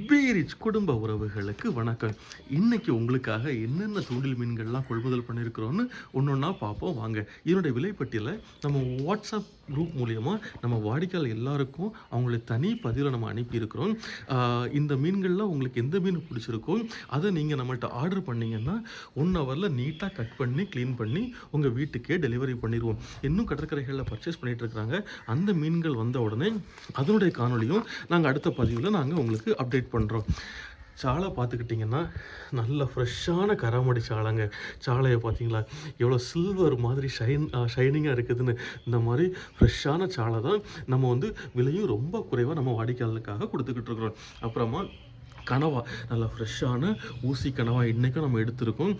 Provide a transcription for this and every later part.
பீரிச் குடும்ப உறவுகளுக்கு வணக்கம். இன்னைக்கு உங்களுக்காக என்னென்ன தூண்டில் மீன்கள்லாம் கொள்முதல் பண்ணியிருக்கிறோன்னு ஒன்றா பார்ப்போம் வாங்க. இதனுடைய விலைப்பட்டியலை நம்ம வாட்ஸ்அப் குரூப் மூலிமா நம்ம வாடிக்கையாளர் எல்லாருக்கும் அவங்களுடைய தனி பதிவில் நம்ம அனுப்பியிருக்கிறோம். இந்த மீன்களில் உங்களுக்கு எந்த மீன் பிடிச்சிருக்கோ அதை நீங்கள் நம்மள்ட்ட ஆர்டர் பண்ணிங்கன்னா 1 ஹவரில் நீட்டாக கட் பண்ணி க்ளீன் பண்ணி உங்கள் வீட்டுக்கே டெலிவரி பண்ணிடுவோம். இன்னும் கடற்கரைகளில் பர்ச்சேஸ் பண்ணிகிட்டு இருக்கிறாங்க. அந்த மீன்கள் வந்த உடனே அதனுடைய காணொலியும் நாங்கள் அடுத்த பதிவில் நாங்கள் உங்களுக்கு அப்டேட் பண்ணுறோம். சாலை பார்த்துக்கிட்டிங்கன்னா நல்ல ஃப்ரெஷ்ஷான கராமடி சாலைங்க. சாலையை பார்த்தீங்களா எவ்வளோ சில்வர் மாதிரி ஷைனிங்காக இருக்குதுன்னு. இந்த மாதிரி ஃப்ரெஷ்ஷான சாலை தான் நம்ம விலையும் ரொம்ப குறைவாக நம்ம வாடிக்கையாளருக்காக கொடுத்துக்கிட்டு இருக்கிறோம். அப்புறமா கனவா நல்லா ஃப்ரெஷ்ஷான ஊசி கனவா இன்றைக்கும் நம்ம எடுத்திருக்கோம்.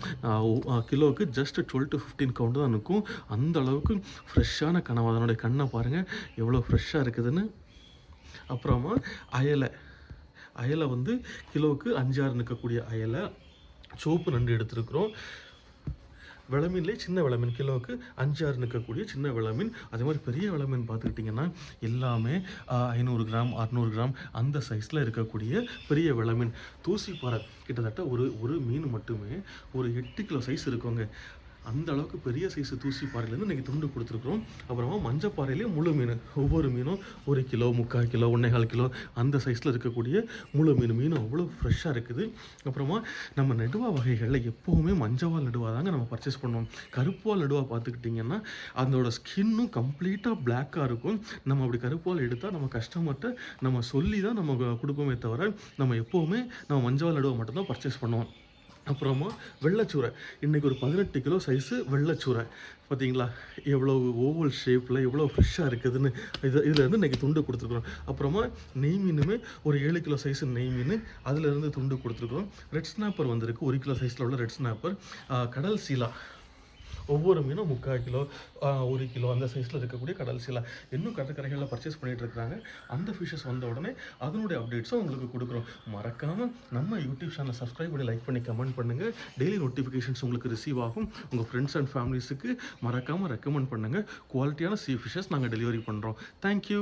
கிலோவுக்கு ஜஸ்ட் 12 to 15 கவுண்ட் தான் இருக்கும். அந்த அளவுக்கு ஃப்ரெஷ்ஷான கனவா, அதனுடைய கண்ணை பாருங்கள் எவ்வளோ ஃப்ரெஷ்ஷாக இருக்குதுன்னு. அப்புறமா அயலை கிலோவுக்கு 5-6 நிற்கக்கூடிய அயலை, சோப்பு நண்டு எடுத்துருக்குறோம். விளமீன்லேயே சின்ன விளமீன் கிலோவுக்கு 5-6 நிற்கக்கூடிய சின்ன விளமீன். அதே மாதிரி பெரிய விளமீன் பார்த்துக்கிட்டிங்கன்னா எல்லாமே 500 கிராம் 600 கிராம் அந்த சைஸில் இருக்கக்கூடிய பெரிய விளமீன். தூசிப்பாறை கிட்டத்தட்ட ஒரு மீன் மட்டுமே ஒரு 8 கிலோ சைஸ் இருக்குங்க. அந்த அளவுக்கு பெரிய சைஸு தூசி பாறையிலேருந்து இன்றைக்கி துண்டு கொடுத்துருக்குறோம். அப்புறமா மஞ்சப்பாறையிலேயே முழு மீன், ஒவ்வொரு மீனும் 1 கிலோ 3/4 கிலோ 1.25 கிலோ அந்த சைஸில் இருக்கக்கூடிய முழு மீனும் அவ்வளோ ஃப்ரெஷ்ஷாக இருக்குது. அப்புறமா நம்ம நெடுவா வகைகளில் எப்போவுமே மஞ்சவால் நெடுவா தாங்க நம்ம பர்ச்சேஸ் பண்ணுவோம். கருப்புவால் நெடுவா பார்த்துக்கிட்டிங்கன்னா அதோட ஸ்கின்னும் கம்ப்ளீட்டாக பிளாக்காக இருக்கும். நம்ம அப்படி கருப்புவால் எடுத்தால் நம்ம கஸ்டமர்கிட்ட நம்ம சொல்லி தான் நம்ம கொடுப்போமே தவிர நம்ம எப்போவுமே நம்ம மஞ்சவால் நெடுவா மட்டும்தான் பர்ச்சேஸ் பண்ணுவோம். அப்புறமா வெள்ளைச்சூரை இன்றைக்கி ஒரு 18 கிலோ சைஸு வெள்ளைச்சூரை பார்த்தீங்களா எவ்வளோ ஓவல் ஷேப்பில் எவ்வளோ ஃப்ரெஷ்ஷாக இருக்குதுன்னு. இதில் இன்றைக்கி துண்டு கொடுத்துருக்குறோம். அப்புறமா நெய் மீனுமே ஒரு 7 கிலோ சைஸு நெய் மீன், அதிலேருந்து துண்டு கொடுத்துருக்குறோம். ரெட் ஸ்னாப்பர் வந்திருக்கு 1 கிலோ சைஸில் உள்ள ரெட் ஸ்னாப்பர். கடல் சீலா ஒவ்வொரு மீனும் 3/4 கிலோ 1 கிலோ அந்த சைஸில் இருக்கக்கூடிய கடல் சீலா இன்னும் கடற்கரைகளில் பர்ச்சேஸ் பண்ணிகிட்டு இருக்கிறாங்க. அந்த ஃபிஷ்ஷஸ் வந்த உடனே அதனுடைய அப்டேட்ஸும் உங்களுக்கு கொடுக்குறோம். மறக்காமல் நம்ம யூடியூப் சேனலை சப்ஸ்கிரைப் பண்ணி லைக் பண்ணி கமெண்ட் பண்ணுங்கள். டெய்லி நோட்டிஃபிகேஷன்ஸ் உங்களுக்கு ரிசீவ் ஆகும். உங்கள் ஃப்ரெண்ட்ஸ் அண்ட் ஃபேமிலிஸுக்கு மறக்காமல் ரெக்கமெண்ட் பண்ணுங்கள். குவாலிட்டியான ஃபிஷ்ஷஸ் நாங்கள் டெலிவரி பண்ணுறோம். தேங்க்யூ.